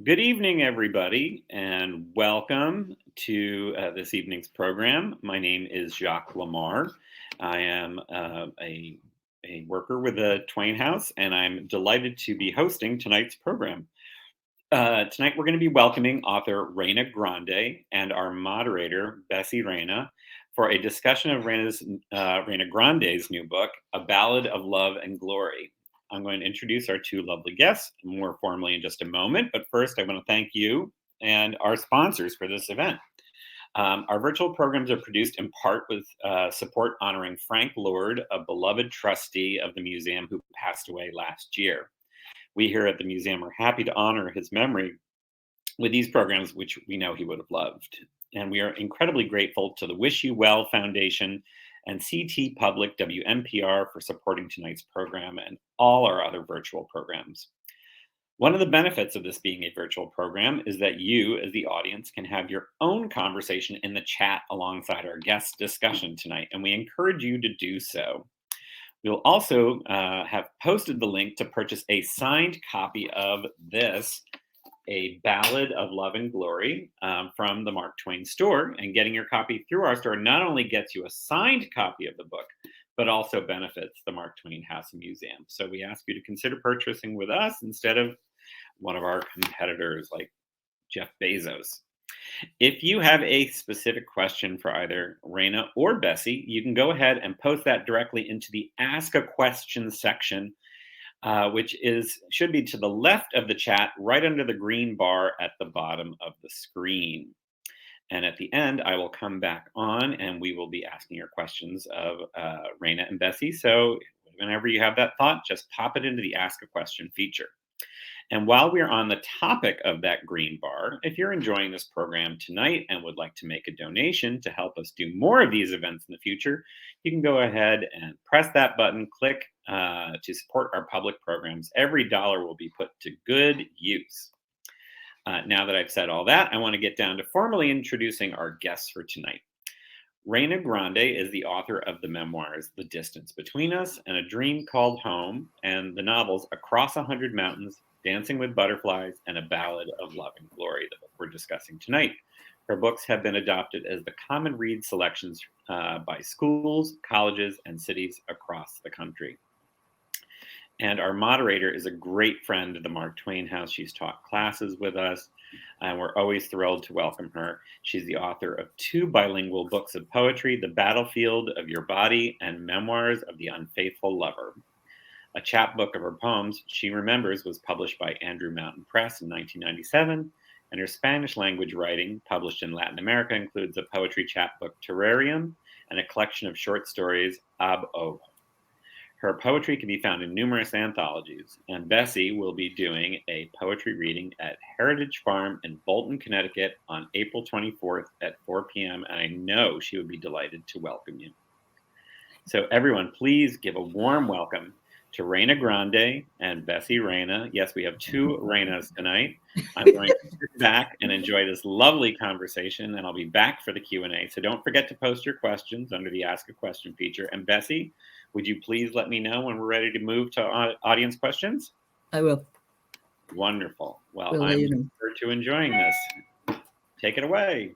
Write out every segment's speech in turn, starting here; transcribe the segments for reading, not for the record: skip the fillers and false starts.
Good evening, everybody, and welcome to this evening's program. My name is Jacques Lamar. I am a worker with the Twain House, and I'm delighted to be hosting tonight's program. Tonight, we're going to be welcoming author Reyna Grande and our moderator, Bessy Reyna, for a discussion of Reyna Grande's new book, A Ballad of Love and Glory. I'm going to introduce our two lovely guests more formally in just a moment, but first I want to thank you and our sponsors for this event. Our virtual programs are produced in part with support honoring Frank Lord, a beloved trustee of the museum who passed away last year. We here at the museum are happy to honor his memory with these programs, which we know he would have loved. And we are incredibly grateful to the Wish You Well Foundation and CT Public WNPR for supporting tonight's program and all our other virtual programs. One of the benefits of this being a virtual program is that you, as the audience, can have your own conversation in the chat alongside our guest discussion tonight, and we encourage you to do so. We'll also have posted the link to purchase a signed copy of this, A Ballad of Love and Glory, from the Mark Twain store. And getting your copy through our store not only gets you a signed copy of the book, but also benefits the Mark Twain House and Museum. So we ask you to consider purchasing with us instead of one of our competitors like Jeff Bezos. If you have a specific question for either Reyna or Bessy, you can go ahead and post that directly into the Ask a Question section, which should be to the left of the chat, right under the green bar at the bottom of the screen. And at the end, I will come back on and we will be asking your questions of Reyna and Bessy. So whenever you have that thought, just pop it into the Ask a Question feature. And while we're on the topic of that green bar, if you're enjoying this program tonight and would like to make a donation to help us do more of these events in the future, you can go ahead and press that button, click to support our public programs. Every dollar will be put to good use. Now that I've said all that, I want to get down to formally introducing our guests for tonight. Reyna Grande is the author of the memoirs The Distance Between Us and A Dream Called Home, and the novels Across 100 Mountains, Dancing with Butterflies, and A Ballad of Love and Glory, the book we're discussing tonight. Her books have been adopted as the common read selections by schools, colleges, and cities across the country. And our moderator is a great friend of the Mark Twain House. She's taught classes with us, and we're always thrilled to welcome her. She's the author of 2 bilingual books of poetry, The Battlefield of Your Body and Memoirs of the Unfaithful Lover. A chapbook of her poems, She Remembers, was published by Andrew Mountain Press in 1997, and her Spanish language writing, published in Latin America, includes a poetry chapbook, Terrarium, and a collection of short stories, Ab Ovo. Her poetry can be found in numerous anthologies, and Bessy will be doing a poetry reading at Heritage Farm in Bolton, Connecticut on April 24th at 4 p.m., and I know she would be delighted to welcome you. So everyone, please give a warm welcome to Reyna Grande and Bessy Reyna. Yes, we have 2 Reynas tonight. I'm going to sit back and enjoy this lovely conversation, and I'll be back for the Q&A. So don't forget to post your questions under the Ask a Question feature. And Bessy, would you please let me know when we're ready to move to audience questions? I will. Wonderful. Well, I'm looking forward to enjoying this. Take it away.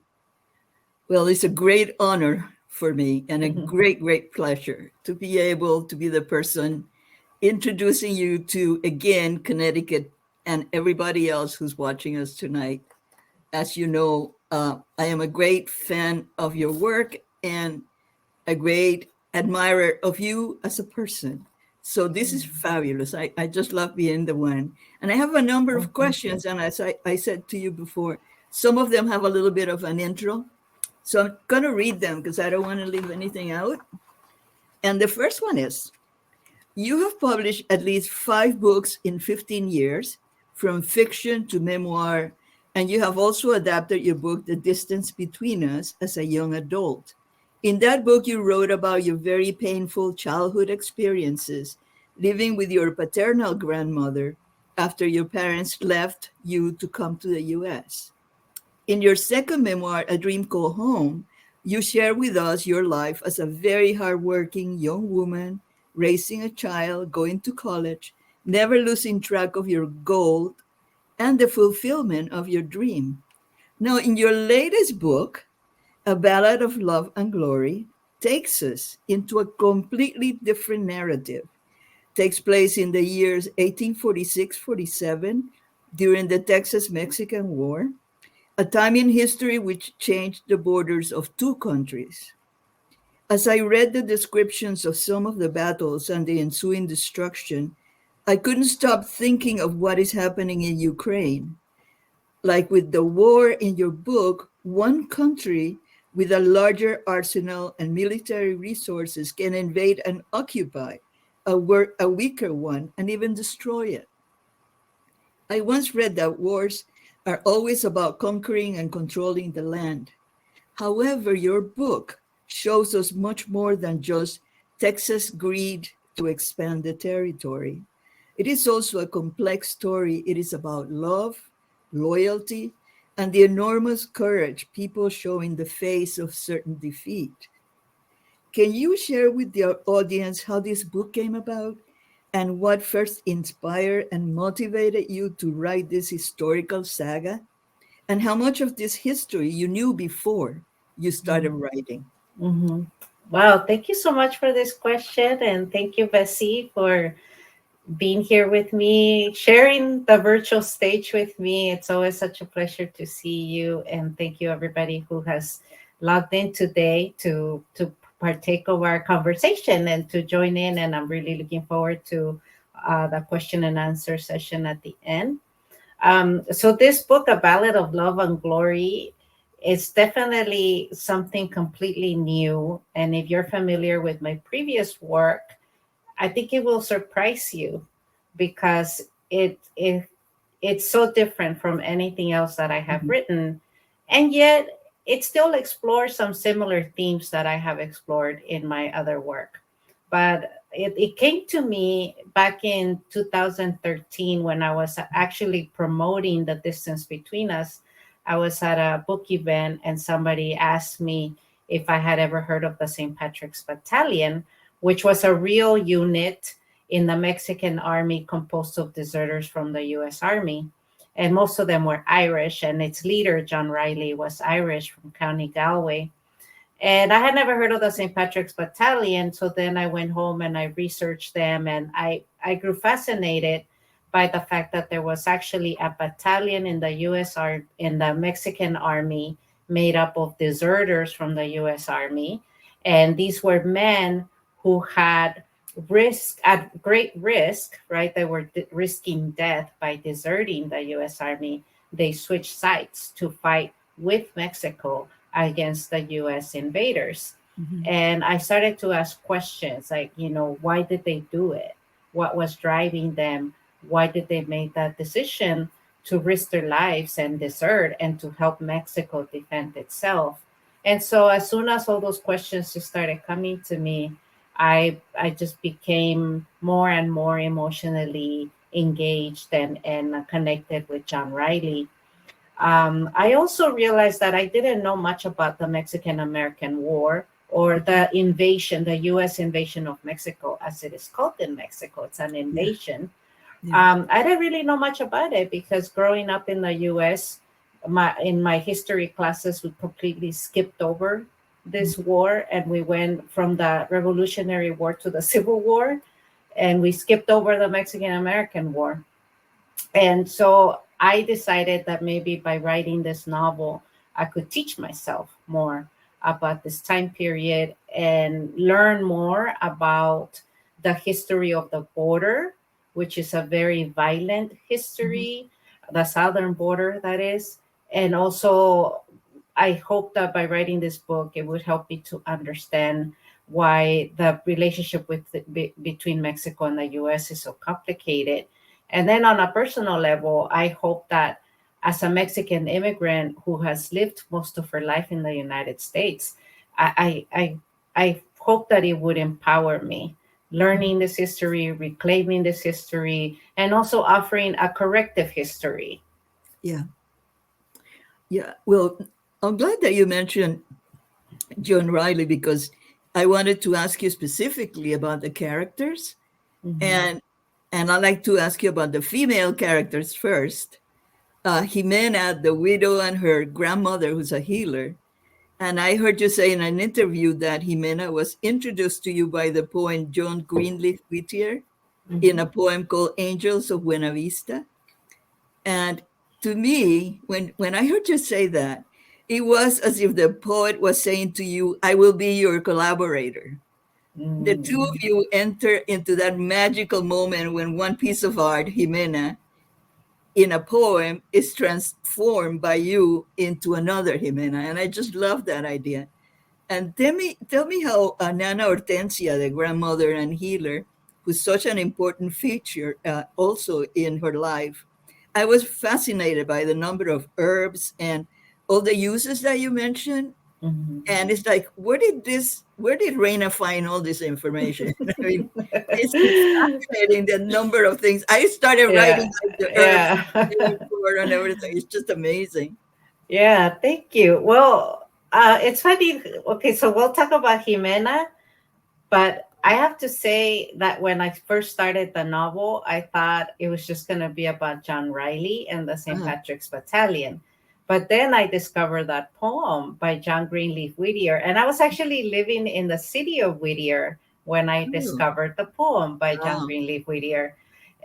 Well, it's a great honor for me and a great pleasure to be able to be the person introducing you to, again, Connecticut and everybody else who's watching us tonight. As you know, I am a great fan of your work and a great admirer of you as a person. So this is fabulous. I just love being the one. And I have a number of questions. And as I said to you before, some of them have a little bit of an intro. So I'm going to read them because I don't want to leave anything out. And the first one is, you have published at least 5 books in 15 years, from fiction to memoir, and you have also adapted your book, The Distance Between Us, as a young adult. In that book, you wrote about your very painful childhood experiences living with your paternal grandmother after your parents left you to come to the U.S. In your second memoir, A Dream Called Home, you share with us your life as a very hardworking young woman, raising a child, going to college, never losing track of your goal and the fulfillment of your dream. Now, in your latest book, A Ballad of Love and Glory takes us into a completely different narrative. Takes place in the years 1846-47 during the Texas-Mexican War, a time in history which changed the borders of two countries. As I read the descriptions of some of the battles and the ensuing destruction, I couldn't stop thinking of what is happening in Ukraine. Like with the war in your book, one country with a larger arsenal and military resources can invade and occupy a weaker one and even destroy it. I once read that wars are always about conquering and controlling the land. However, your book shows us much more than just Texas' greed to expand the territory. It is also a complex story. It is about love, loyalty, and the enormous courage people show in the face of certain defeat. Can you share with the audience how this book came about and what first inspired and motivated you to write this historical saga? And how much of this history you knew before you started writing? Mm-hmm. Wow, thank you so much for this question. And thank you, Bessy, for being here with me, sharing the virtual stage with me. It's always such a pleasure to see you. And thank you, everybody who has logged in today to partake of our conversation and to join in. And I'm really looking forward to the question and answer session at the end. So this book, A Ballad of Love and Glory, is definitely something completely new. And if you're familiar with my previous work, I think it will surprise you because it's so different from anything else that I have Mhm. written. And yet it still explores some similar themes that I have explored in my other work. But it came to me back in 2013 when I was actually promoting The Distance Between Us. I was at a book event and somebody asked me if I had ever heard of the St. Patrick's Battalion, which was a real unit in the Mexican army composed of deserters from the US Army. And most of them were Irish, and its leader, John Riley, was Irish from County Galway. And I had never heard of the St. Patrick's Battalion. So then I went home and I researched them, and I grew fascinated by the fact that there was actually a battalion in the in the Mexican army made up of deserters from the US Army. And these were men who had at great risk, right? They were risking death by deserting the US Army. They switched sides to fight with Mexico against the US invaders. Mhm. And I started to ask questions like, why did they do it? What was driving them? Why did they make that decision to risk their lives and desert and to help Mexico defend itself? And so as soon as all those questions just started coming to me, I just became more and more emotionally engaged and connected with John Riley. I also realized that I didn't know much about the Mexican American War or the invasion, the US invasion of Mexico, as it is called in Mexico. It's an Yeah, invasion. yeah. I didn't really know much about it because growing up in the US, in my history classes, we completely skipped over this war and we went from the Revolutionary War to the Civil War, and we skipped over the Mexican American War. And so I decided that maybe by writing this novel, I could teach myself more about this time period and learn more about the history of the border, which is a very violent Mhm. history, the southern border, that is. And also, I hope that by writing this book, it would help me to understand why the relationship between Mexico and the US is so complicated. And then on a personal level, I hope that as a Mexican immigrant who has lived most of her life in the United States, I hope that it would empower me learning this history, reclaiming this history, and also offering a corrective history. Yeah. Yeah. Well, I'm glad that you mentioned John Riley because I wanted to ask you specifically about the characters, Mhm. and I'd like to ask you about the female characters first. Ximena, the widow, and her grandmother, who's a healer. And I heard you say in an interview that Ximena was introduced to you by the poet John Greenleaf Whittier in a poem called Angels of Buena Vista. And to me, when I heard you say that, it was as if the poet was saying to you, I will be your collaborator. The two of you enter into that magical moment when one piece of art, Ximena, in a poem is transformed by you into another Ximena. And I just love that idea. And tell me how Nana Hortensia, the grandmother and healer, who's such an important feature also in her life. I was fascinated by the number of herbs and all the uses that you mentioned. And it's like, where did Reyna find all this information? I mean, it's fascinating, the number of things. I started writing like the herbs and everything. It's just amazing. Yeah, thank you. Well, it's funny. Okay, so we'll talk about Ximena, but I have to say that when I first started the novel, I thought it was just going to be about John Riley and the St. Patrick's Battalion. But then I discovered that poem by John Greenleaf Whittier. And I was actually living in the city of Whittier when I discovered the poem by John Greenleaf Whittier.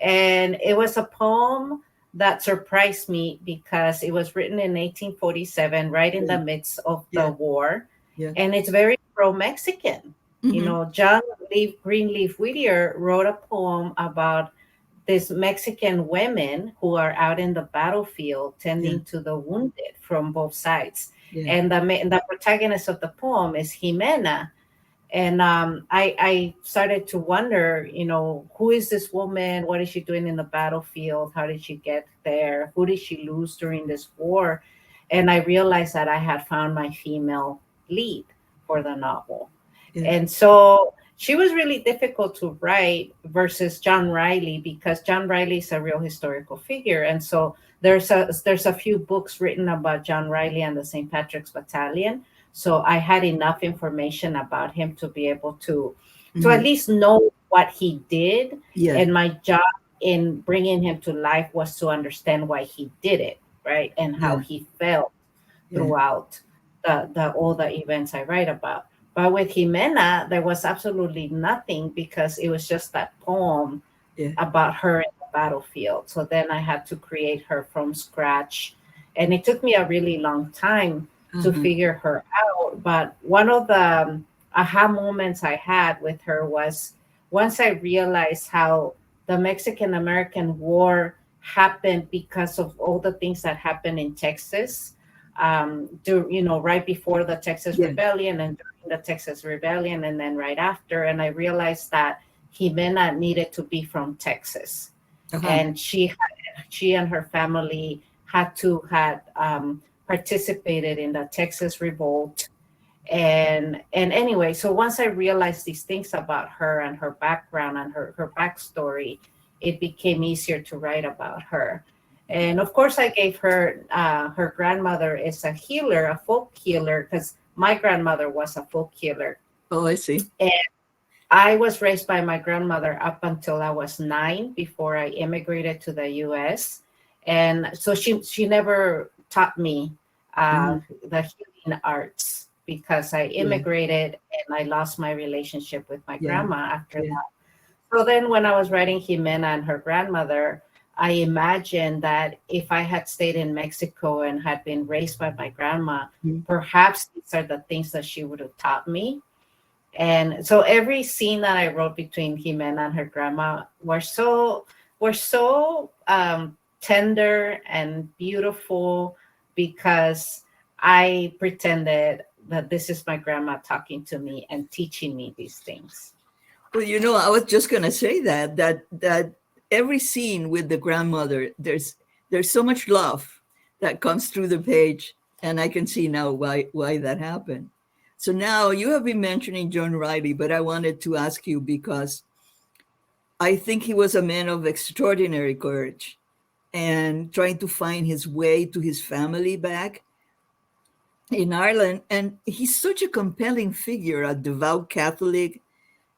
And it was a poem that surprised me because it was written in 1847, right in the midst of the war. And it's very pro-Mexican. You know, John Greenleaf Whittier wrote a poem about these Mexican women who are out in the battlefield tending to the wounded from both sides. And the protagonist of the poem is Ximena. And I started to wonder, you know, who is this woman? What is she doing in the battlefield? How did she get there? Who did she lose during this war? And I realized that I had found my female lead for the novel. And so she was really difficult to write versus John Riley, because John Riley is a real historical figure. And so there's a few books written about John Riley and the St. Patrick's Battalion. So I had enough information about him to be able to at least know what he did. And my job in bringing him to life was to understand why he did it, right? And how he felt throughout the all the events I write about. But with Ximena, there was absolutely nothing, because it was just that poem about her in the battlefield. So then I had to create her from scratch. And it took me a really long time to figure her out. But one of the aha moments I had with her was once I realized how the Mexican-American War happened because of all the things that happened in Texas, right before the Texas Rebellion and during the Texas Rebellion, and then right after. And I realized that Ximena needed to be from Texas. And she and her family had participated in the Texas Revolt. And anyway, so once I realized these things about her and her background and her backstory, it became easier to write about her. And of course, I gave her, her grandmother is a healer, a folk healer, because my grandmother was a folk healer. Oh, I see. And I was raised by my grandmother up until I was 9 before I immigrated to the US. And so she never taught me the healing arts, because I immigrated and I lost my relationship with my grandma after that. So then when I was writing Ximena and her grandmother, I imagined that if I had stayed in Mexico and had been raised by my grandma, perhaps these are the things that she would have taught me. And so every scene that I wrote between Ximena and her grandma were so tender and beautiful, because I pretended that this is my grandma talking to me and teaching me these things. Well, you know, I was just going to say that every scene with the grandmother, there's so much love that comes through the page, and I can see now why that happened. So now you have been mentioning John Riley, but I wanted to ask you, because I think he was a man of extraordinary courage and trying to find his way to his family back in Ireland. And he's such a compelling figure, a devout Catholic,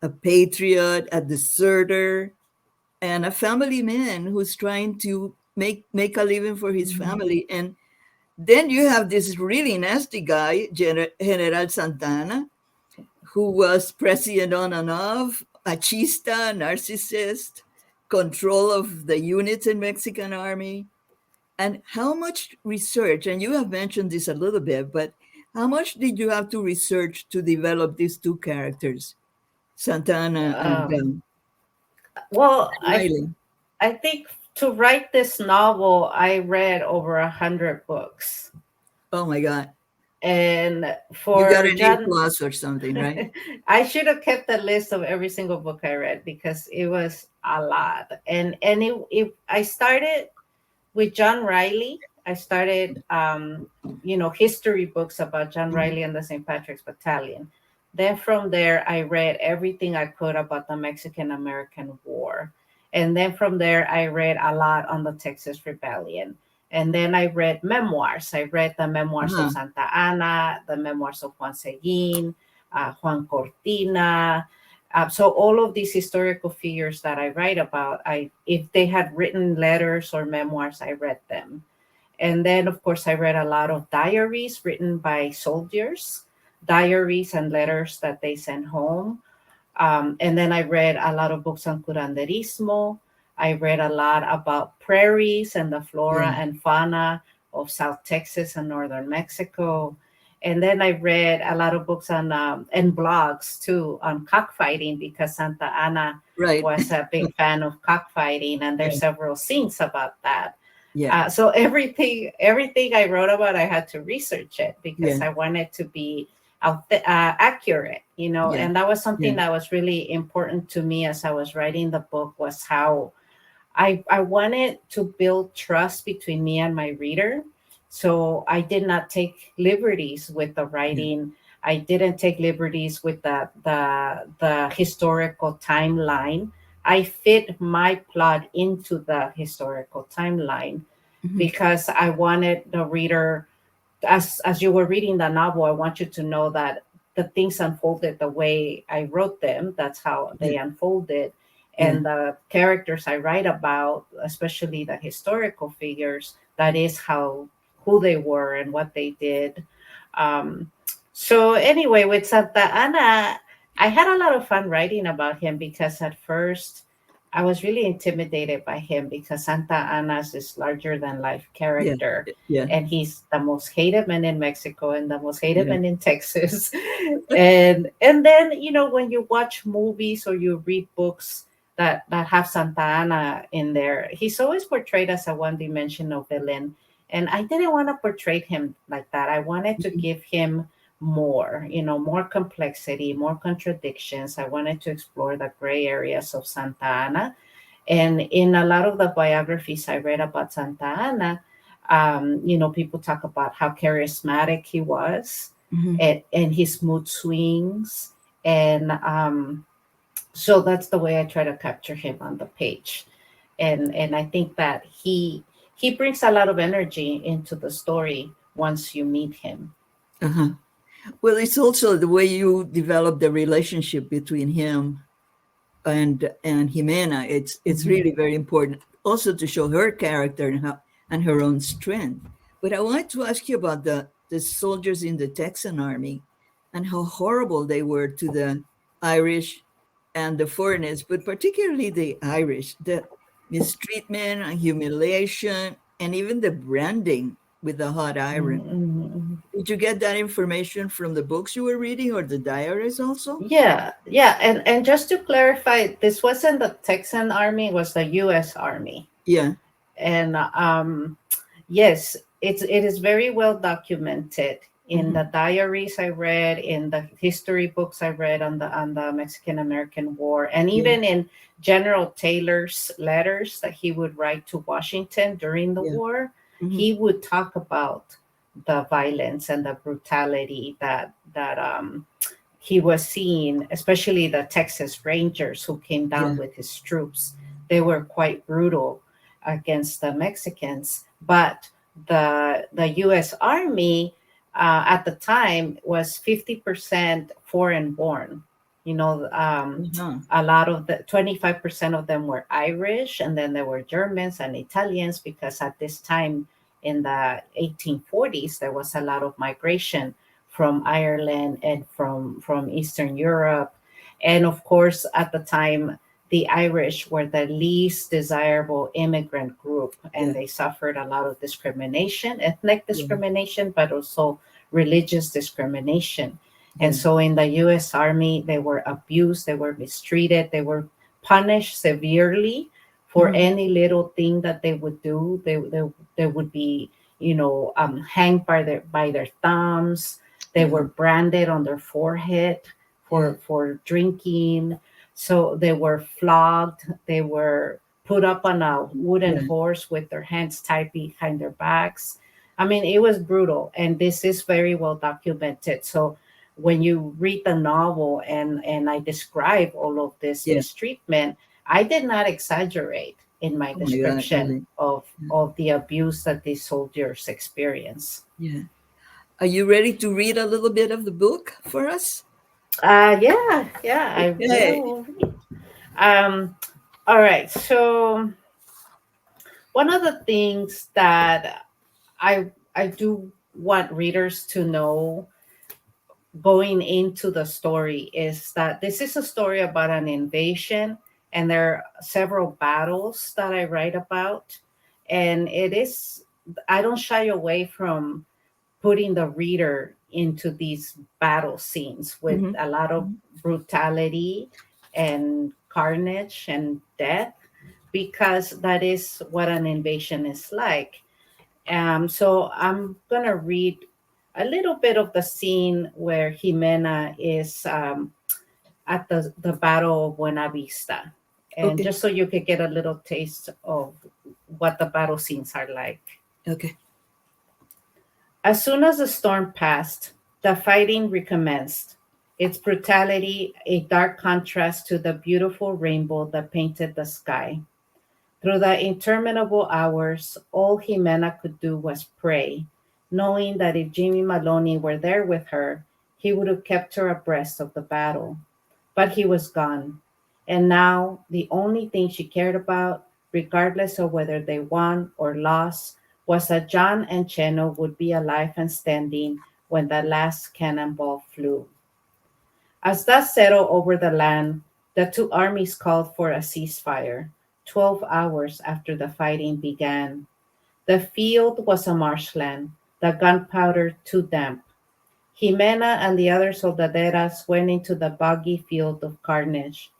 a patriot, a deserter, and a family man who's trying to make a living for his family. And then you have this really nasty guy, General Santana, who was president on and off, a chista, narcissist, control of the units in Mexican army. And how much research, and you have mentioned this a little bit, but how much did you have to research to develop these two characters, Santana and Well, Riley? I think to write this novel, I read over 100 books. Oh my God. And You for got an A John, plus or something, right? I should have kept a list of every single book I read because it was a lot. And I started with John Riley. I started, history books about John Riley and the St. Patrick's Battalion. Then from there, I read everything I could about the Mexican-American War. And then from there, I read a lot on the Texas Rebellion. And then I read memoirs. I read the memoirs of Santa Anna, the memoirs of Juan Seguin, Juan Cortina. So all of these historical figures that I write about, if they had written letters or memoirs, I read them. And then, of course, I read a lot of diaries written by soldiers, diaries and letters that they sent home. And then I read a lot of books on curanderismo. I read a lot about prairies and the flora and fauna of South Texas and northern Mexico. And then I read a lot of books on and blogs too on cockfighting because Santa Anna was a big fan of cockfighting, and there's several scenes about that. So everything I wrote about, I had to research it because I wanted to be accurate, and that was something that was really important to me as I was writing the book, was how I wanted to build trust between me and my reader. So I did not take liberties with the writing. I didn't take liberties with the historical timeline. I fit my plot into the historical timeline because I wanted the reader, as you were reading the novel, I want you to know that the things unfolded the way I wrote them. That's how they unfolded. And the characters I write about, especially the historical figures, that is who they were and what they did. So anyway, with Santa Anna, I had a lot of fun writing about him because at first I was really intimidated by him because Santa Anna is this larger than life character. And he's the most hated man in Mexico and the most hated man in Texas. and then, when you watch movies or you read books that have Santa Anna in there, he's always portrayed as a one-dimensional villain. And I didn't want to portray him like that. I wanted to give him more, more complexity, more contradictions. I wanted to explore the gray areas of Santa Anna. And in a lot of the biographies I read about Santa Anna, people talk about how charismatic he was and his mood swings. And so that's the way I try to capture him on the page. And I think that he brings a lot of energy into the story once you meet him. Well, it's also the way you develop the relationship between him and Ximena. It's really very important also to show her character and her own strength. But I wanted to ask you about the soldiers in the Texan army and how horrible they were to the Irish and the foreigners, but particularly the Irish, the mistreatment and humiliation and even the branding with the hot iron. Did you get that information from the books you were reading or the diaries also? Yeah. And just to clarify, this wasn't the Texan army, it was the U.S. Army. Yeah. And yes, it is very well documented in the diaries I read, in the history books I read on the Mexican-American War, and even in General Taylor's letters that he would write to Washington during the war. He would talk about the violence and the brutality that he was seeing, especially the Texas Rangers who came down with his troops. They were quite brutal against the Mexicans, but the U.S. Army at the time was 50% foreign born. A lot of the 25% of them were Irish, and then there were Germans and Italians, because at this time in the 1840s, there was a lot of migration from Ireland and from Eastern Europe. And of course, at the time, the Irish were the least desirable immigrant group, and they suffered a lot of discrimination, ethnic discrimination, but also religious discrimination. And so in the U.S. Army, they were abused, they were mistreated, they were punished severely for any little thing that they would do. They would be, hanged by their thumbs. They were branded on their forehead for drinking. So they were flogged. They were put up on a wooden horse with their hands tied behind their backs. I mean, it was brutal, and this is very well documented. So when you read the novel and I describe all of this mistreatment, I did not exaggerate in my description of the abuse that these soldiers experience. Yeah. Are you ready to read a little bit of the book for us? Yeah, I will. All right. So one of the things that I do want readers to know going into the story is that this is a story about an invasion, and there are several battles that I write about. And I don't shy away from putting the reader into these battle scenes with a lot of brutality and carnage and death, because that is what an invasion is like. So I'm going to read a little bit of the scene where Ximena is at the Battle of Buena Vista. And just so you could get a little taste of what the battle scenes are like. Okay. As soon as the storm passed, the fighting recommenced. Its brutality a dark contrast to the beautiful rainbow that painted the sky. Through the interminable hours, all Ximena could do was pray, knowing that if Jimmy Maloney were there with her, he would have kept her abreast of the battle. But he was gone, and now the only thing she cared about, regardless of whether they won or lost, was that John and Cheno would be alive and standing when the last cannonball flew. As dust settled over the land, the two armies called for a ceasefire, 12 hours after the fighting began. The field was a marshland, the gunpowder too damp. Ximena and the other soldaderas went into the boggy field of carnage.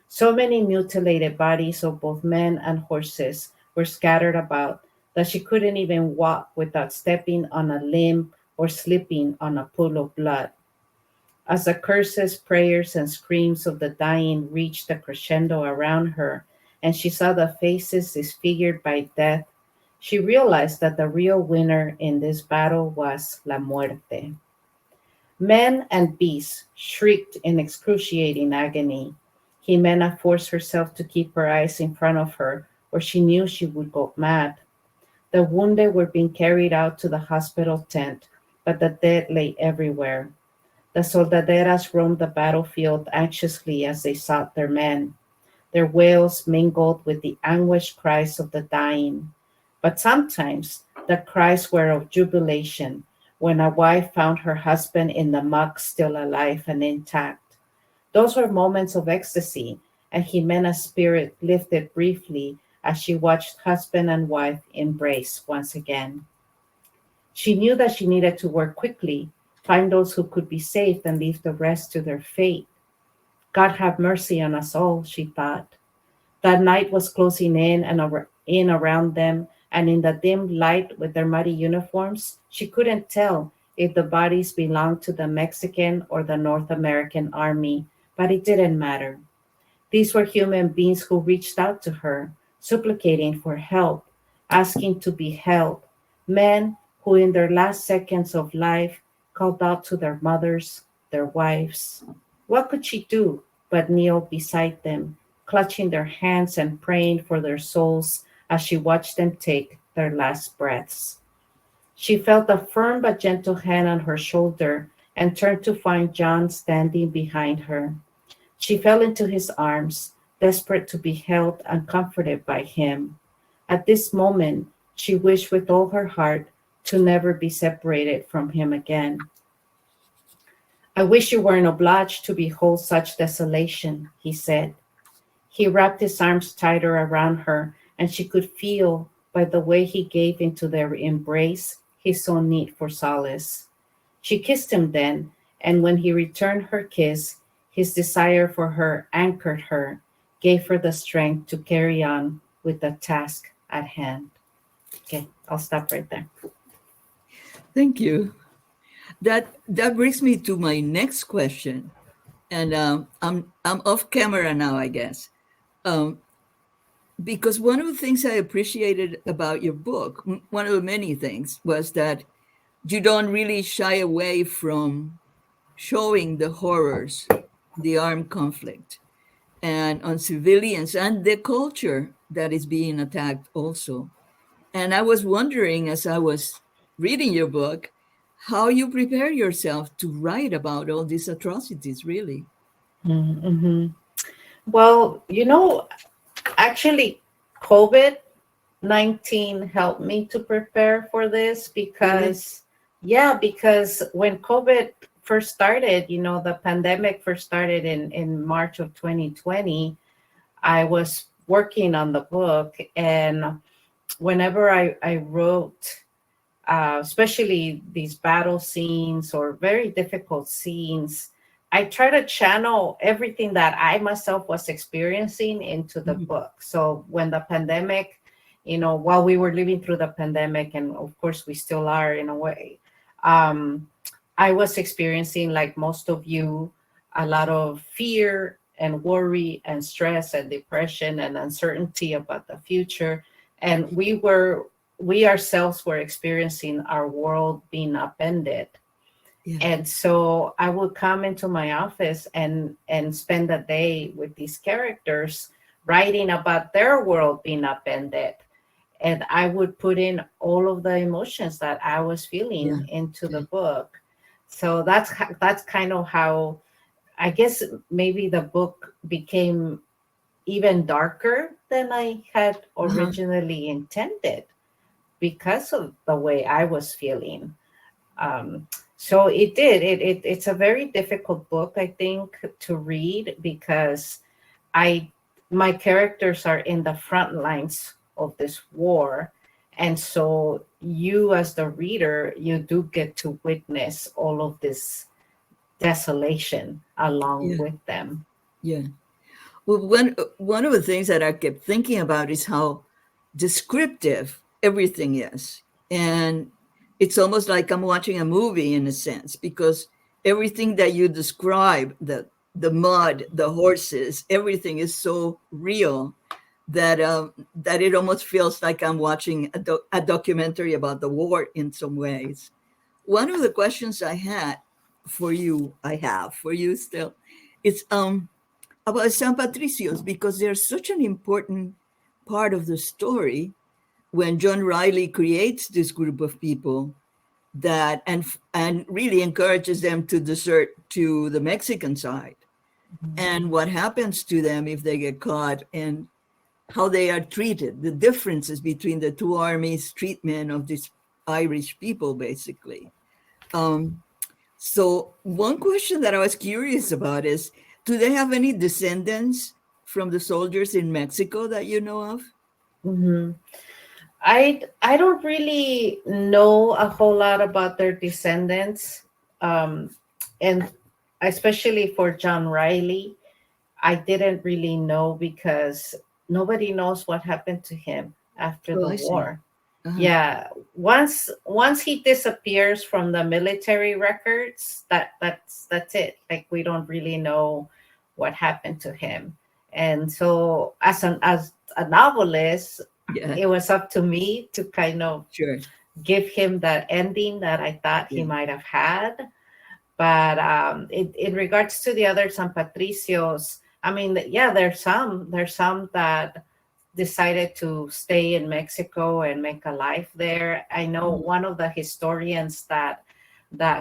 So many mutilated bodies of both men and horses were scattered about that she couldn't even walk without stepping on a limb or slipping on a pool of blood. As the curses, prayers, and screams of the dying reached a crescendo around her, and she saw the faces disfigured by death, she realized that the real winner in this battle was La Muerte. Men and beasts shrieked in excruciating agony. Ximena forced herself to keep her eyes in front of her, or she knew she would go mad. The wounded were being carried out to the hospital tent, but the dead lay everywhere. The soldaderas roamed the battlefield anxiously as they sought their men. Their wails mingled with the anguished cries of the dying. But sometimes the cries were of jubilation when a wife found her husband in the muck still alive and intact. Those were moments of ecstasy, and Ximena's spirit lifted briefly as she watched husband and wife embrace once again. She knew that she needed to work quickly, find those who could be saved, and leave the rest to their fate. God have mercy on us all, she thought. That night was closing in and around them, and in the dim light with their muddy uniforms, she couldn't tell if the bodies belonged to the Mexican or the North American army, but it didn't matter. These were human beings who reached out to her, supplicating for help, asking to be held, men who in their last seconds of life called out to their mothers, their wives. What could she do but kneel beside them, clutching their hands and praying for their souls as she watched them take their last breaths? She felt a firm but gentle hand on her shoulder and turned to find John standing behind her. She fell into his arms, desperate to be held and comforted by him. At this moment, she wished with all her heart to never be separated from him again. I wish you weren't obliged to behold such desolation, he said. He wrapped his arms tighter around her, and she could feel by the way he gave into their embrace his own need for solace. She kissed him then, and when he returned her kiss, his desire for her anchored her, gave her the strength to carry on with the task at hand. Okay, I'll stop right there. Thank you. That brings me to my next question, and I'm off camera now, I guess, because one of the things I appreciated about your book, one of the many things, was that you don't really shy away from showing the horrors, the armed conflict, and on civilians and the culture that is being attacked also. And I was wondering, as I was reading your book, how you prepare yourself to write about all these atrocities, really. Mm-hmm. Well, actually, COVID-19 helped me to prepare for this because, because when COVID first started, the pandemic first started in March of 2020, I was working on the book. And whenever I wrote, especially these battle scenes or very difficult scenes, I try to channel everything that I myself was experiencing into the book. So when the pandemic, while we were living through the pandemic, and of course we still are in a way, I was experiencing, like most of you, a lot of fear and worry and stress and depression and uncertainty about the future. And we ourselves were experiencing our world being upended. Yeah. And so I would come into my office and spend a day with these characters writing about their world being upended. And I would put in all of the emotions that I was feeling into the book. So that's kind of how, I guess, maybe the book became even darker than I had originally intended because of the way I was feeling. So it did. It's a very difficult book, I think, to read because my characters are in the front lines of this war. And so you, as the reader, you do get to witness all of this desolation along with them. Yeah. Well, one of the things that I kept thinking about is how descriptive everything is. And it's almost like I'm watching a movie in a sense, because everything that you describe, the mud, the horses, everything is so real that it almost feels like I'm watching a documentary about the war in some ways. One of the questions I have for you still, it's about San Patricios, because they're such an important part of the story when John Riley creates this group of people that and really encourages them to desert to the Mexican side, and what happens to them if they get caught, and how they are treated, the differences between the two armies' treatment of these Irish people, basically. So one question that I was curious about is, do they have any descendants from the soldiers in Mexico that you know of? Mm-hmm. I don't really know a whole lot about their descendants. And especially for John Riley, I didn't really know because nobody knows what happened to him after the war. Yeah, once he disappears from the military records, that's it. Like, we don't really know what happened to him. And so as a novelist, it was up to me to kind of give him that ending that I thought he might have had. But in regards to the other San Patricios, I mean, there's some that decided to stay in Mexico and make a life there. I know one of the historians that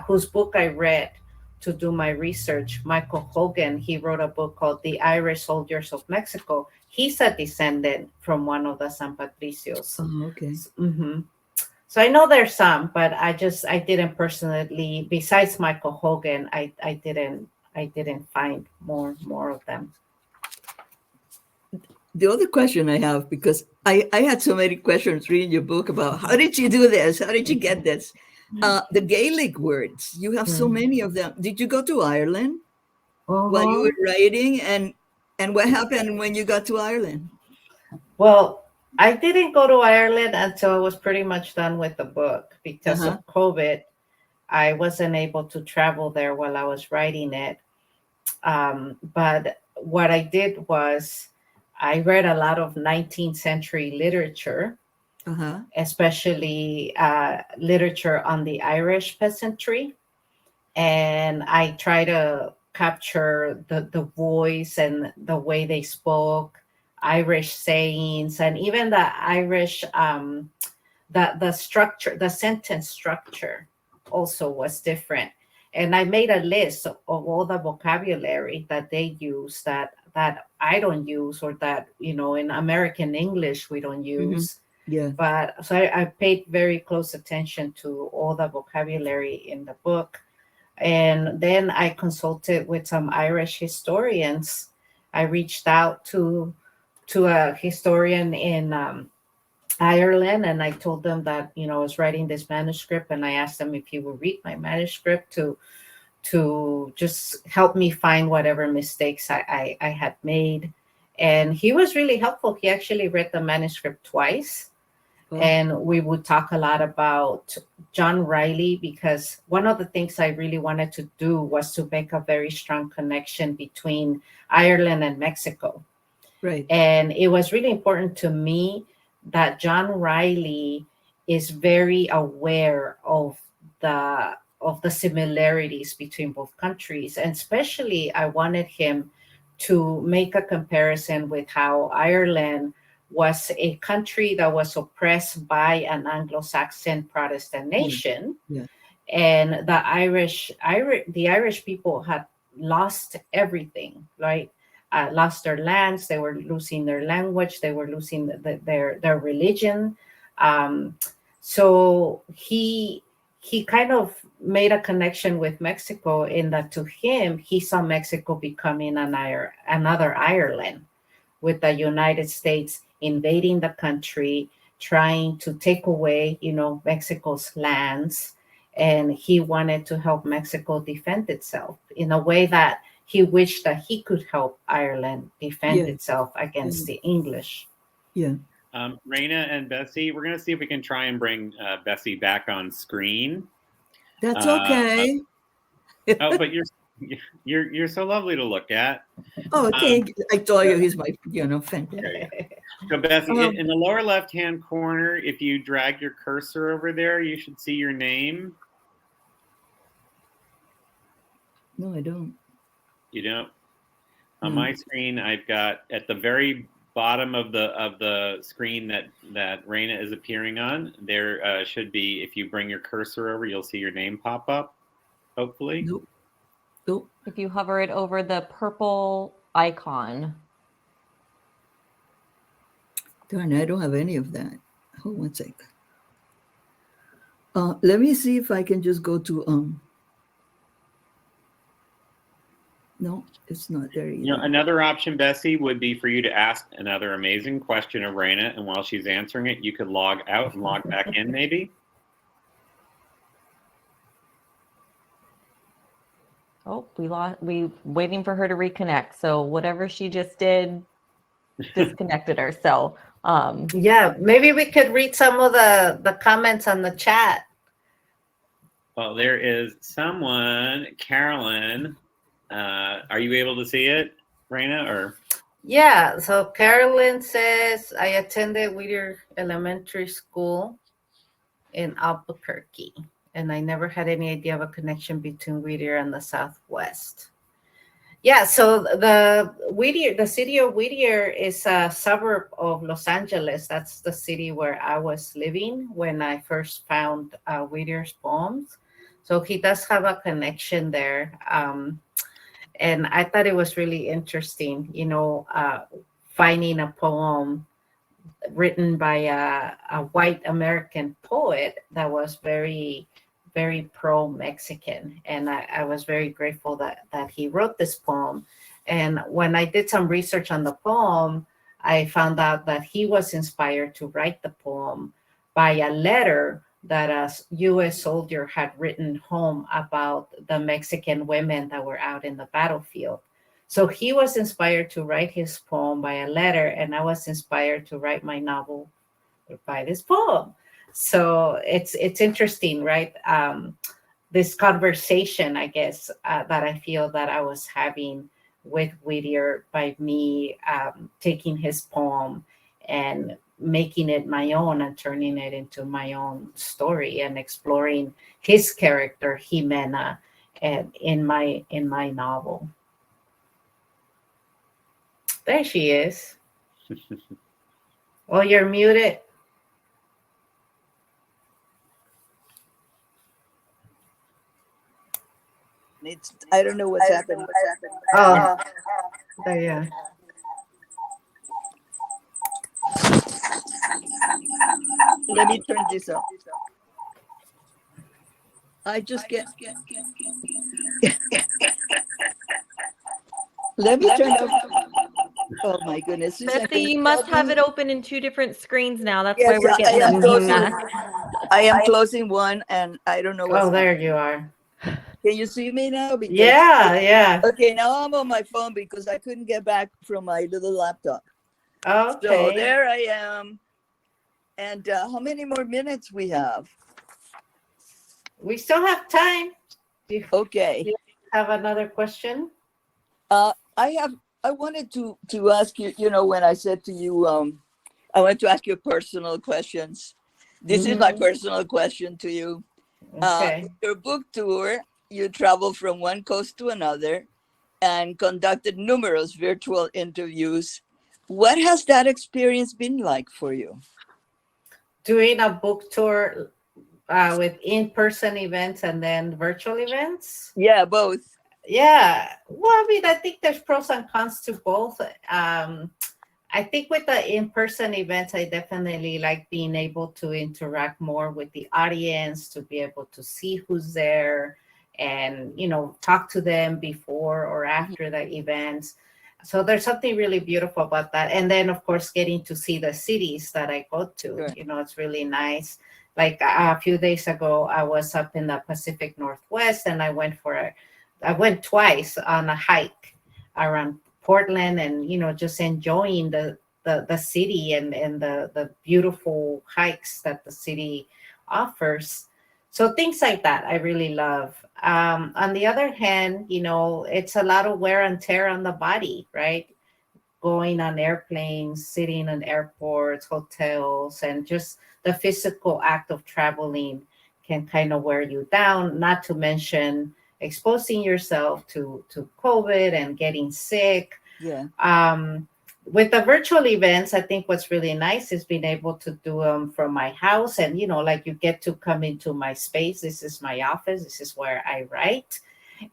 whose book I read to do my research, Michael Hogan, he wrote a book called The Irish Soldiers of Mexico. He's a descendant from one of the San Patricios. Oh, okay. Mm-hmm. So I know there's some, but I didn't personally, besides Michael Hogan, I didn't find more of them. The other question I have, because I had so many questions reading your book about how did you do this? How did you get this? The Gaelic words, you have so many of them. Did you go to Ireland while you were writing? And what happened when you got to Ireland? Well, I didn't go to Ireland until I was pretty much done with the book because of COVID. I wasn't able to travel there while I was writing it. But what I did was I read a lot of 19th century literature, especially literature on the Irish peasantry. And I try to capture the voice and the way they spoke, Irish sayings, and even the Irish, the structure, the sentence structure also was different. And I made a list of all the vocabulary that they use that I don't use, or that, in American English we don't use. Yeah. But so I paid very close attention to all the vocabulary in the book. And then I consulted with some Irish historians. I reached out to a historian in Ireland, and I told them that I was writing this manuscript, and I asked them if he would read my manuscript to just help me find whatever mistakes I had made. And he was really helpful. He actually read the manuscript twice. And we would talk a lot about John Riley, because one of the things I really wanted to do was to make a very strong connection between Ireland and Mexico. Right. And it was really important to me that John Riley is very aware of the similarities between both countries. And especially I wanted him to make a comparison with how Ireland was a country that was oppressed by an Anglo-Saxon Protestant nation. Yeah. And the Irish people had lost everything, right? Lost their lands, they were losing their language, they were losing their religion. So he kind of made a connection with Mexico, in that to him, he saw Mexico becoming another Ireland, with the United States invading the country, trying to take away, Mexico's lands. And he wanted to help Mexico defend itself in a way that he wished that he could help Ireland defend itself against the English. Yeah. Reyna and Bessy, we're going to see if we can try and bring Bessy back on screen. That's okay. Oh, but you're so lovely to look at. Oh, thank you. I told you he's my, fan. Okay. So Bessy, in the lower left-hand corner, if you drag your cursor over there, you should see your name. No, I don't. You don't? On my screen, I've got at the very bottom of the screen that Reyna is appearing on, there should be, if you bring your cursor over, you'll see your name pop up, hopefully. Nope. If you hover it over the purple icon. Darn, I don't have any of that. Hold one sec. Let me see if I can just go to no, it's not there either. Another option, Bessy, would be for you to ask another amazing question of Reyna, and while she's answering it, you could log out and log back in, maybe. Oh, we waiting for her to reconnect. So whatever she just did disconnected her. So yeah, maybe we could read some of the comments on the chat. Well, there is someone, Carolyn. Are you able to see it, Reyna? Or yeah, so Carolyn says, I attended Whittier Elementary School in Albuquerque, and I never had any idea of a connection between Whittier and the Southwest. Yeah, so the city of Whittier is a suburb of Los Angeles. That's the city where I was living when I first found Whittier's poems. So he does have a connection there. And I thought it was really interesting, finding a poem written by a white American poet that was very, very pro-Mexican. And I was very grateful that he wrote this poem. And when I did some research on the poem, I found out that he was inspired to write the poem by a letter that a U.S. soldier had written home about the Mexican women that were out in the battlefield. So he was inspired to write his poem by a letter, and I was inspired to write my novel by this poem. So it's interesting, right? This conversation, I guess, that I feel that I was having with Whittier by me taking his poem and making it my own and turning it into my own story and exploring his character Ximena and in my novel. There she is. Oh, you're muted. I don't know what's happening. Oh, there you are. Let me turn this up. I just get. Let me turn up. Oh my goodness. Betsy, you must have it open in two different screens now. That's Yes, why we're getting I am a closing. mess. I am closing one, and I don't know what's. Oh, there you are. Can you see me now? Because, Yeah. Okay, now I'm on my phone because I couldn't get back from my little laptop. Okay. So there I am. And how many more minutes we have? We still have time. Do you Okay. have another question? I wanted to ask you, when I said to you, I want to ask you personal questions. This is my personal question to you. Okay. Your book tour, you traveled from one coast to another and conducted numerous virtual interviews. What has that experience been like for you? Doing a book tour with in-person events and then virtual events? Yeah, both. Yeah. Well, I mean, I think there's pros and cons to both. I think with the in-person events, I definitely like being able to interact more with the audience, to be able to see who's there and, talk to them before or after the events. So there's something really beautiful about that. And then, of course, getting to see the cities that I go to, Sure. it's really nice. Like a few days ago, I was up in the Pacific Northwest and I went twice on a hike around Portland and, just enjoying the city and the beautiful hikes that the city offers. So things like that I really love. On the other hand, it's a lot of wear and tear on the body, right? Going on airplanes, sitting in airports, hotels, and just the physical act of traveling can kind of wear you down, not to mention exposing yourself to COVID and getting sick. Yeah. With the virtual events, I think what's really nice is being able to do them from my house. And, like you get to come into my space. This is my office. This is where I write.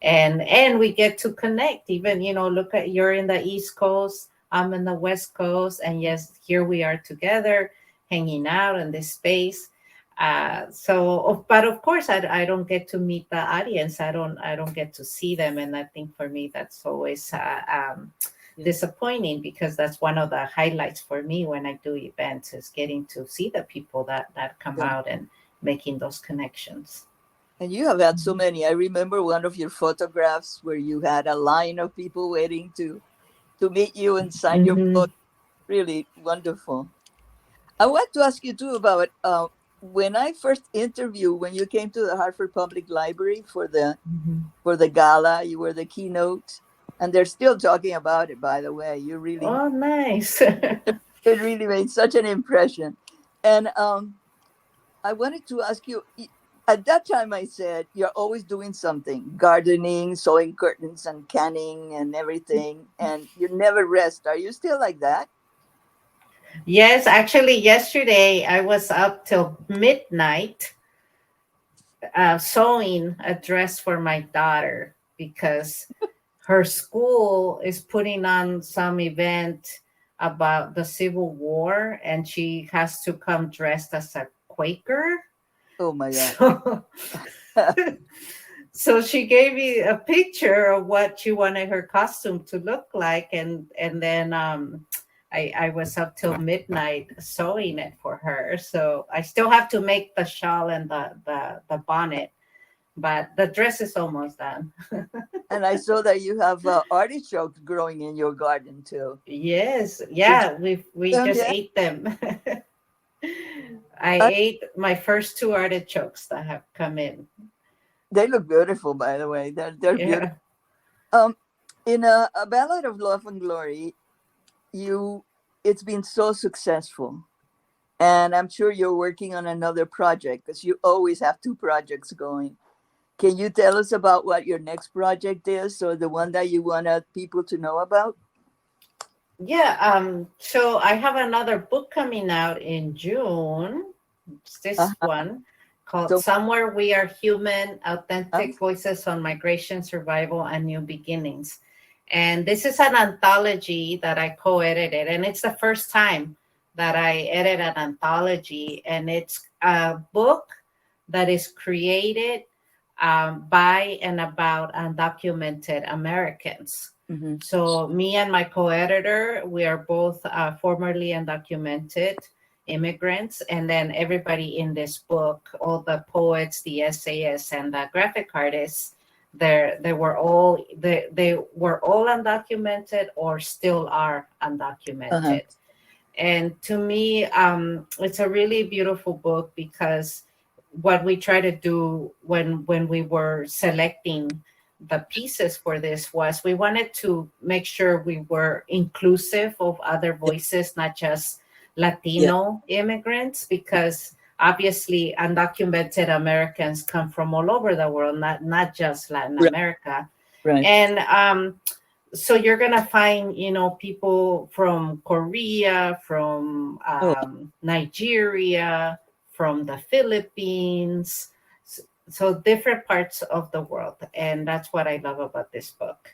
And we get to connect. Even, look at, you're in the East Coast, I'm in the West Coast. And yes, here we are together hanging out in this space. But of course, I don't get to meet the audience. I don't get to see them. And I think for me, that's always disappointing, because that's one of the highlights for me when I do events, is getting to see the people that come out and making those connections. And you have had so many. I remember one of your photographs where you had a line of people waiting to meet you and sign your book. Really wonderful. I want to ask you too about when I first interviewed, when you came to the Hartford Public Library for the gala, you were the keynote, and they're still talking about it, by the way. You really, oh, nice. It really made such an impression. And I wanted to ask you, at that time I said, you're always doing something, gardening, sewing curtains and canning and everything, and you never rest. Are you still like that? Yes, actually, yesterday I was up till midnight sewing a dress for my daughter because her school is putting on some event about the Civil War, and she has to come dressed as a Quaker. Oh my God. So, so she gave me a picture of what she wanted her costume to look like, and then I was up till midnight sewing it for her. So I still have to make the shawl and the bonnet, but the dress is almost done. And I saw that you have artichokes growing in your garden too. Yes, yeah, we just Yeah. ate them. I Uh, ate my first 2 artichokes that have come in. They look beautiful, by the way. They're beautiful. Yeah. In a Ballad of Love and Glory, it's been so successful. And I'm sure you're working on another project because you always have 2 projects going. Can you tell us about what your next project is, or the one that you want people to know about? Yeah, so I have another book coming out in June. It's this one called So- Somewhere We Are Human, Authentic Uh-huh. Voices on Migration, Survival, and New Beginnings. And this is an anthology that I co-edited, and it's the first time that I edit an anthology, and it's a book that is created by and about undocumented Americans. Mm-hmm. So me and my co-editor, we are both formerly undocumented immigrants, and then everybody in this book, all the poets, the essayists, and the graphic artists, they were all undocumented or still are undocumented. Uh-huh. And to me, it's a really beautiful book because what we try to do when we were selecting the pieces for this was we wanted to make sure we were inclusive of other voices, not just Latino immigrants, because obviously undocumented Americans come from all over the world, not just Latin America. Right. And so you're gonna find, people from Korea, from Nigeria, from the Philippines, so different parts of the world, and that's what I love about this book.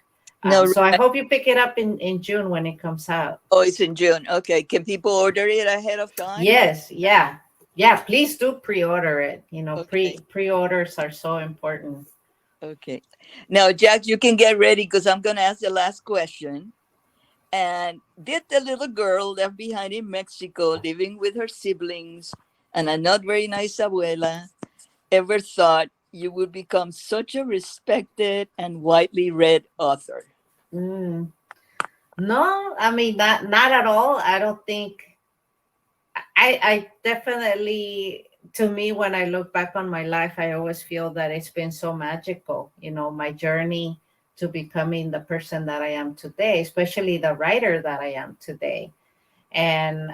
So I hope you pick it up in June when it comes out. Oh, it's in June. Okay. Can people order it ahead of time? Yes, yeah. Please do pre-order it. Okay. Pre-orders are so important. Okay. Now, Jack, you can get ready because I'm going to ask the last question. And did the little girl left behind in Mexico, living with her siblings and a not very nice abuela, ever thought you would become such a respected and widely read author? No, I mean, not at all. I don't think. I definitely, to me, when I look back on my life, I always feel that it's been so magical. My journey to becoming the person that I am today, especially the writer that I am today. And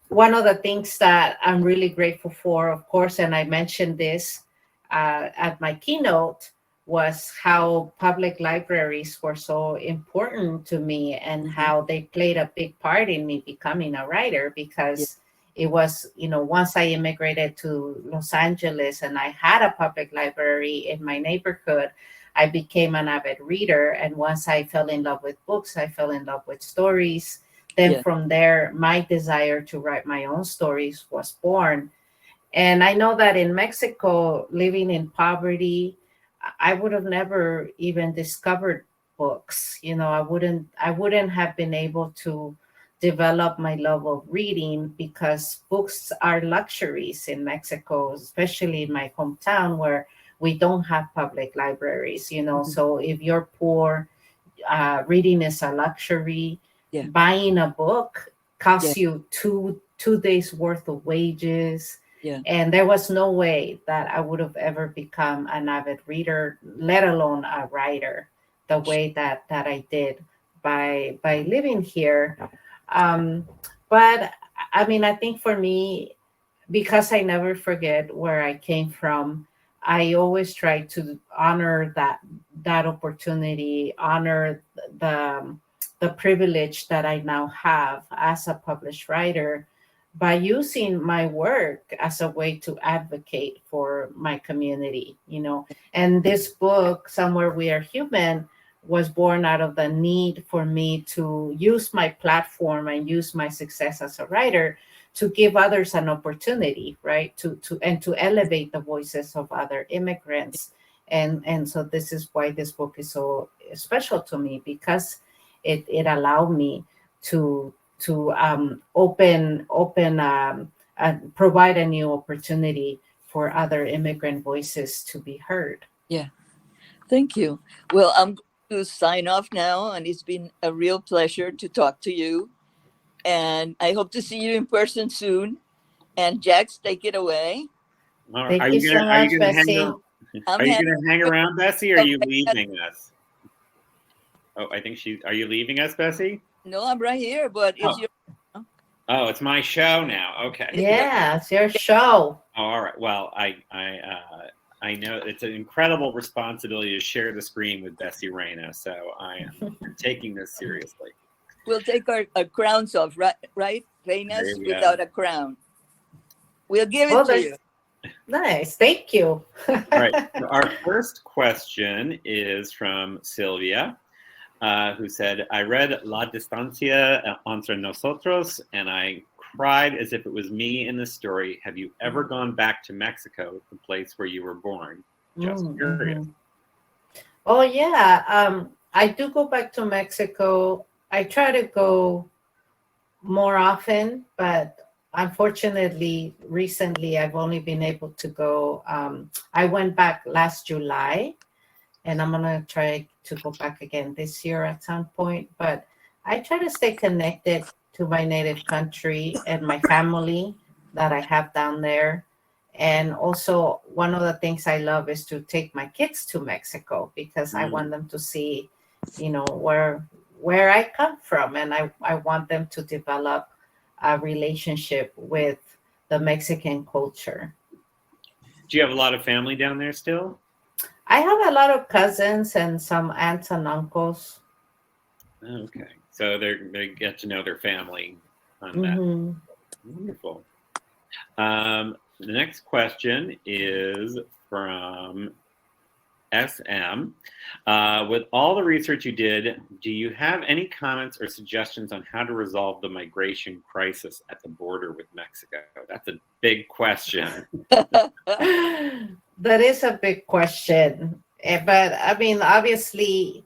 one of the things that I'm really grateful for, of course, and I mentioned this at my keynote, was how public libraries were so important to me and how they played a big part in me becoming a writer, because it was, once I immigrated to Los Angeles and I had a public library in my neighborhood, I became an avid reader. And once I fell in love with books, I fell in love with stories. Then from there, my desire to write my own stories was born. And I know that in Mexico, living in poverty, I would have never even discovered books. I wouldn't have been able to develop my love of reading, because books are luxuries in Mexico, especially in my hometown where we don't have public libraries. So if you're poor, reading is a luxury. Buying a book costs you two days worth of wages. And there was no way that I would have ever become an avid reader, let alone a writer, the way that I did by living here. But I mean, I think for me, because I never forget where I came from, I always try to honor that opportunity, honor the privilege that I now have as a published writer, by using my work as a way to advocate for my community, And this book, Somewhere We Are Human, was born out of the need for me to use my platform and use my success as a writer to give others an opportunity, right? To elevate the voices of other immigrants. And so this is why this book is so special to me, because it allowed me to open and provide a new opportunity for other immigrant voices to be heard. Yeah. Thank you. Well, I'm going to sign off now, and it's been a real pleasure to talk to you. And I hope to see you in person soon. And Jax, take it away. All right. Thank you so much, Bessy. Are you going to hang around, Bessy, or are you leaving us? Oh, I think are you leaving us, Bessy? No, I'm right here, but it's your. Oh, it's my show now. Okay. Yeah, it's your show. Oh, all right. Well, I know it's an incredible responsibility to share the screen with Bessy Reyna, so I am taking this seriously. We'll take our crowns off, right? Reyna's without a crown. We'll give it to you. Nice. Thank you. All right. So our first question is from Sylvia, who said, I read La Distancia entre Nosotros, and I cried as if it was me in the story. Have you ever gone back to Mexico, the place where you were born? Just curious. Oh, yeah. I do go back to Mexico. I try to go more often, but unfortunately, recently, I've only been able to go. I went back last July, and I'm going to try to go back again this year at some point. But I try to stay connected to my native country and my family that I have down there. And also, one of the things I love is to take my kids to Mexico, because I want them to see, where I come from. And I want them to develop a relationship with the Mexican culture. Do you have a lot of family down there still? I have a lot of cousins and some aunts and uncles. Okay. So they get to know their family on that. Wonderful. The next question is from SM. With all the research you did, do you have any comments or suggestions on how to resolve the migration crisis at the border with Mexico? That's a big question. That is a big question. But I mean, obviously,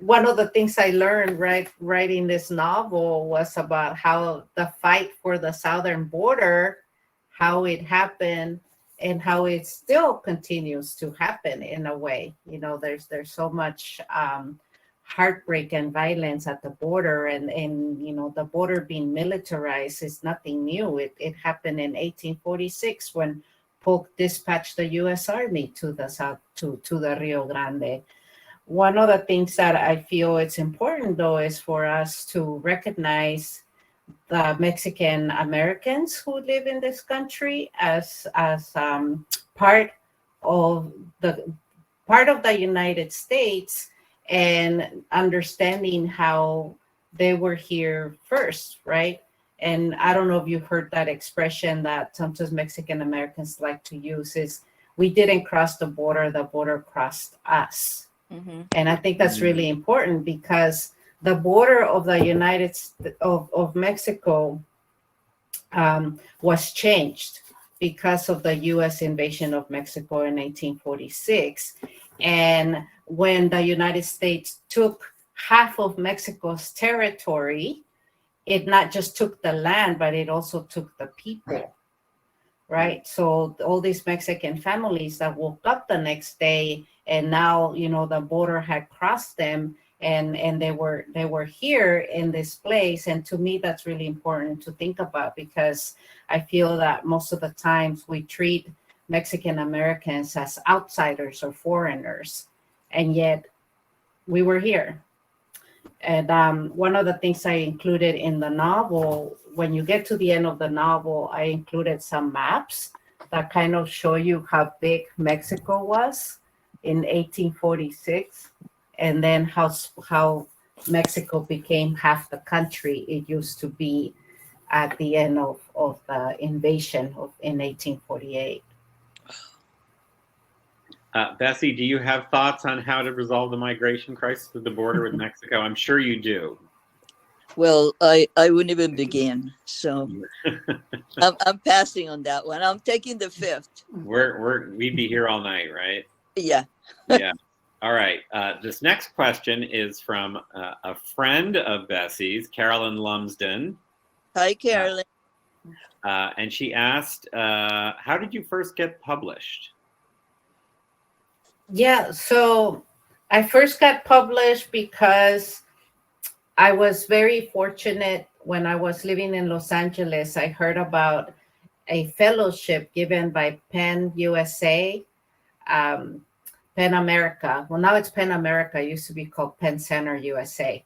one of the things I learned writing this novel was about how the fight for the southern border, how it happened, and how it still continues to happen in a way. There's so much heartbreak and violence at the border, and the border being militarized is nothing new. It happened in 1846 when Polk dispatched the U.S. Army to the south, to the Rio Grande. One of the things that I feel it's important, though, is for us to recognize the Mexican Americans who live in this country as part of the United States, and understanding how they were here first, right? And I don't know if you've heard that expression that sometimes Mexican Americans like to use, is we didn't cross the border crossed us. And I think that's really important, because the border of the United States of Mexico was changed because of the U.S. invasion of Mexico in 1846. And when the United States took half of Mexico's territory, it not just took the land, but it also took the people, right? So all these Mexican families that woke up the next day, and now, the border had crossed them, and they were here in this place. And to me, that's really important to think about, because I feel that most of the times we treat Mexican Americans as outsiders or foreigners, and yet we were here. And one of the things I included in the novel, when you get to the end of the novel, I included some maps that kind of show you how big Mexico was in 1846, and then how Mexico became half the country it used to be at the end of the invasion in 1848. Bessy, do you have thoughts on how to resolve the migration crisis at the border with Mexico? I'm sure you do. Well, I wouldn't even begin. So I'm passing on that one. I'm taking the fifth. We'd be here all night, right? Yeah. Yeah. All right. This next question is from a friend of Bessy's, Carolyn Lumsden. Hi, Carolyn. And she asked, how did you first get published? Yeah, so I first got published because I was very fortunate when I was living in Los Angeles. I heard about a fellowship given by Penn USA, Penn America. Well, now it's Penn America. It used to be called Penn Center USA.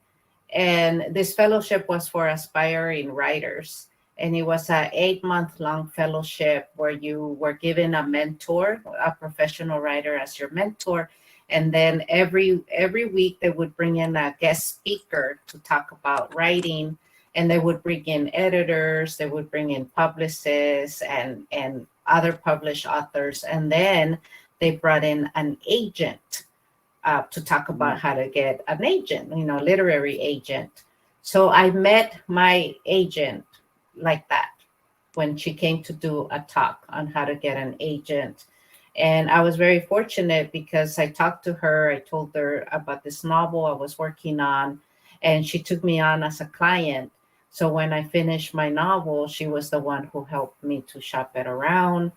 And this fellowship was for aspiring writers. And it was an 8-month-long fellowship where you were given a mentor, a professional writer as your mentor. And then every week they would bring in a guest speaker to talk about writing. And they would bring in editors, they would bring in publicists and other published authors. And then they brought in an agent to talk about how to get an agent, literary agent. So I met my agent like that when she came to do a talk on how to get an agent. And I was very fortunate because I talked to her. I told her about this novel I was working on, and she took me on as a client. So when I finished my novel, she was the one who helped me to shop it around.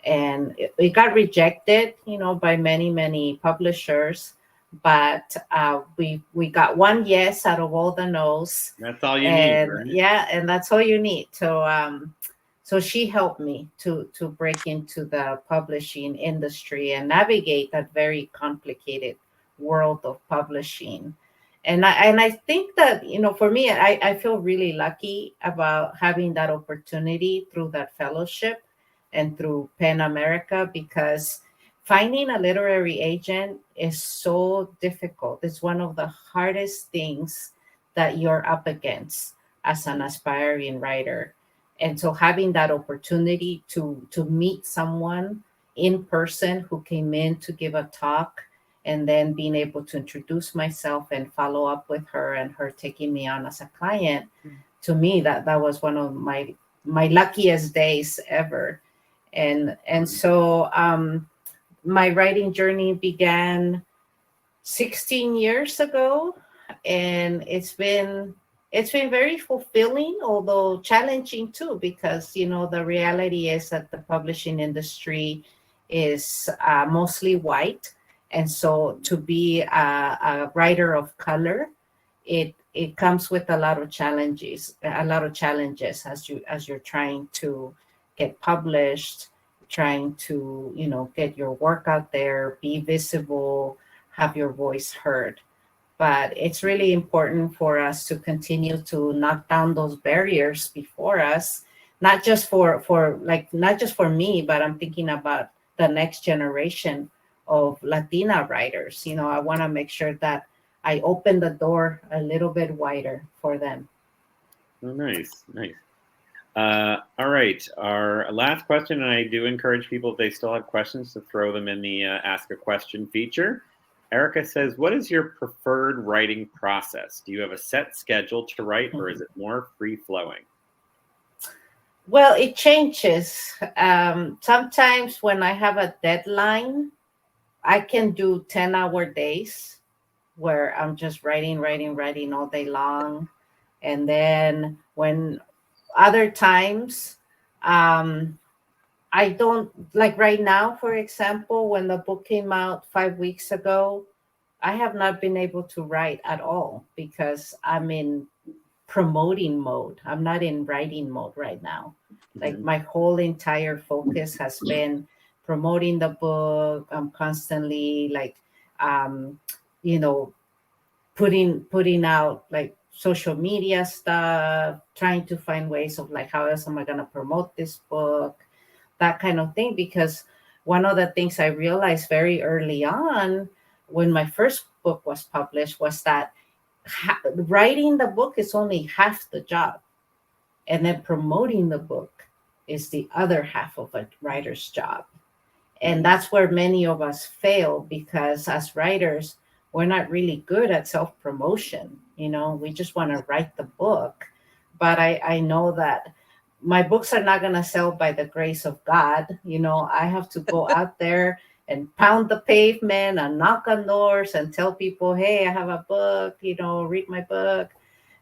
And it got rejected, by many publishers. But we got one yes out of all the no's. That's all you need, right? Yeah, and that's all you need. So she helped me to break into the publishing industry and navigate that very complicated world of publishing. And I think that, for me, I feel really lucky about having that opportunity through that fellowship and through Penn America, because finding a literary agent is so difficult. It's one of the hardest things that you're up against as an aspiring writer. And so having that opportunity to meet someone in person who came in to give a talk, and then being able to introduce myself and follow up with her, and her taking me on as a client, to me, that was one of my luckiest days ever. And so my writing journey began 16 years ago, and it's been very fulfilling, although challenging too, because the reality is that the publishing industry is mostly white, and so to be a writer of color, it comes with a lot of challenges as you're trying to get published, trying to get your work out there, be visible, have your voice heard. But it's really important for us to continue to knock down those barriers before us, not just for me, but I'm thinking about the next generation of Latina writers. I want to make sure that I open the door a little bit wider for them. Oh, nice. All right, our last question, and I do encourage people, if they still have questions, to throw them in the Ask a Question feature. Erica says, what is your preferred writing process? Do you have a set schedule to write, or is it more free-flowing? Well, it changes. Sometimes when I have a deadline, I can do 10-hour days where I'm just writing all day long. And then when other times, I don't, like right now, for example, when the book came out 5 weeks ago, I have not been able to write at all because I'm in promoting mode. I'm not in writing mode right now. Like my whole entire focus has been promoting the book. I'm constantly putting out like social media stuff, trying to find ways of like, how else am I going to promote this book? That kind of thing. Because one of the things I realized very early on when my first book was published was that writing the book is only half the job. And then promoting the book is the other half of a writer's job. And that's where many of us fail, because as writers, we're not really good at self-promotion. We just want to write the book. But I know that my books are not going to sell by the grace of God. I have to go out there and pound the pavement and knock on doors and tell people, hey, I have a book, read my book.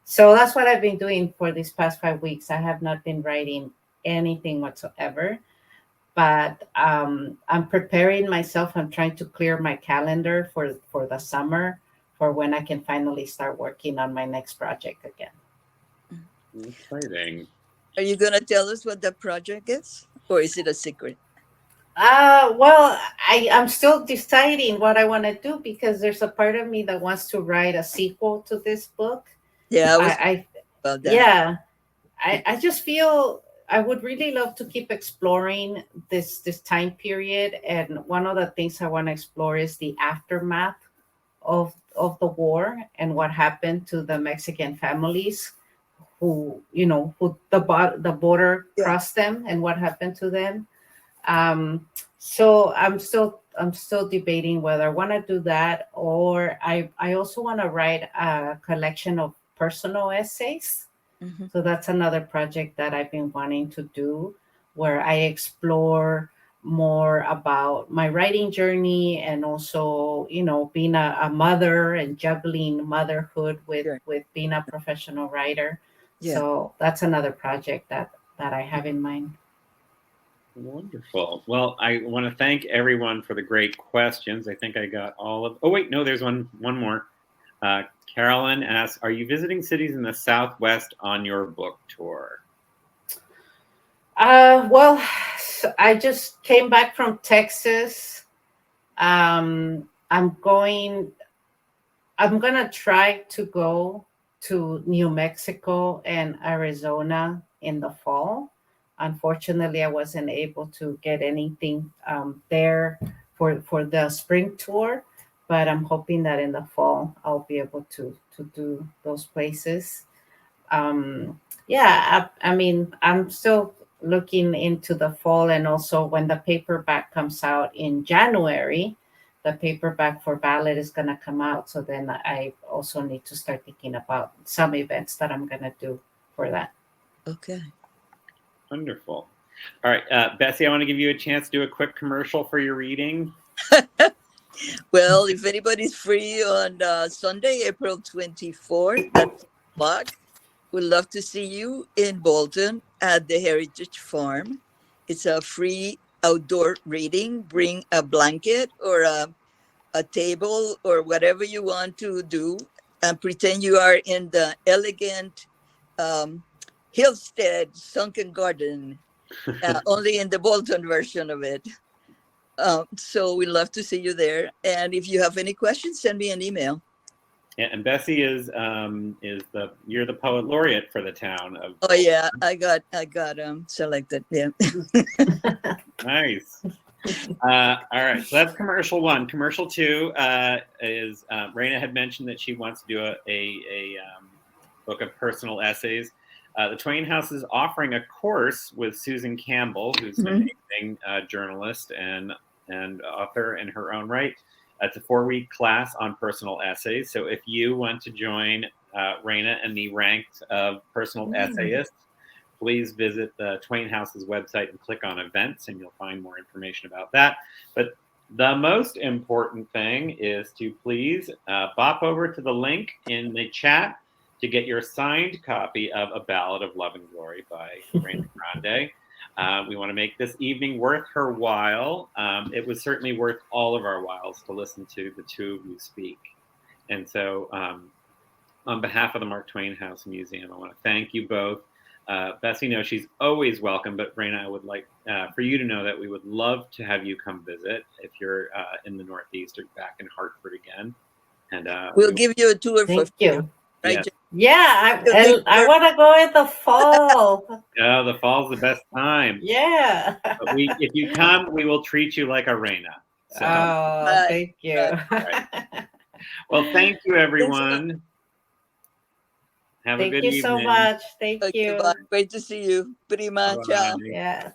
So that's what I've been doing for these past 5 weeks. I have not been writing anything whatsoever, but I'm preparing myself. I'm trying to clear my calendar for the summer, for when I can finally start working on my next project again. Exciting. Are you going to tell us what the project is, or is it a secret? Well, I'm still deciding what I want to do, because there's a part of me that wants to write a sequel to this book. Yeah, I was I about that. yeah, I just feel I would really love to keep exploring this time period. And one of the things I want to explore is the aftermath of the war, and what happened to the Mexican families who the border crossed them, and what happened to them. So I'm still debating whether I want to do that, or I also want to write a collection of personal essays. Mm-hmm. So that's another project that I've been wanting to do, where I explore more about my writing journey, and also, being a mother and juggling motherhood with being a professional writer. Yeah. So that's another project that I have in mind. Wonderful. Well, I want to thank everyone for the great questions. I think I got all of. Oh wait, no, there's one more. Carolyn asks, "Are you visiting cities in the Southwest on your book tour?" Well, I just came back from Texas. I'm gonna try to go to New Mexico and Arizona in the fall. Unfortunately, I wasn't able to get anything there for the spring tour, but I'm hoping that in the fall I'll be able to do those places. I mean, I'm still looking into the fall, and also when the paperback comes out in January, the paperback for Ballad is going to come out. So then I also need to start thinking about some events that I'm going to do for that. Okay. Wonderful. All right, Bessy, I want to give you a chance to do a quick commercial for your reading. Well, if anybody's free on Sunday, April 24th at 2:00, we'd love to see you in Bolton at the Heritage Farm. It's a free outdoor reading. Bring a blanket or a table or whatever you want to do, and pretend you are in the elegant Hillstead Sunken Garden, only in the Bolton version of it. So we'd love to see you there. And if you have any questions, send me an email. Yeah, and Bessy is you're the poet laureate for the town of. Oh yeah, I got selected. Yeah. Nice. All right, so that's commercial one. Commercial two is Reyna had mentioned that she wants to do a book of personal essays. The Twain House is offering a course with Susan Campbell, who's an amazing journalist and author in her own right. It's a 4-week class on personal essays. So if you want to join Reyna in the ranks of personal essayists, please visit the Twain House's website and click on events, and you'll find more information about that. But the most important thing is to please bop over to the link in the chat to get your signed copy of A Ballad of Love and Glory by Reyna Grande. We want to make this evening worth her while. It was certainly worth all of our whiles to listen to the two of you speak. And so on behalf of the Mark Twain House Museum, I want to thank you both. Bessy knows she's always welcome, but Reyna, I would like for you to know that we would love to have you come visit if you're in the Northeast or back in Hartford again. And we'll give you a tour. Thank you. Right? Yeah, I want to go in the fall. Yeah, the fall's the best time. Yeah. But if you come, we will treat you like a Reyna. So, thank you. Right. Well, thank you, everyone. Have a Thank good you evening. so much. Thank Okay, you. bye. Great to see you. Prima, ciao. Bye. Yeah.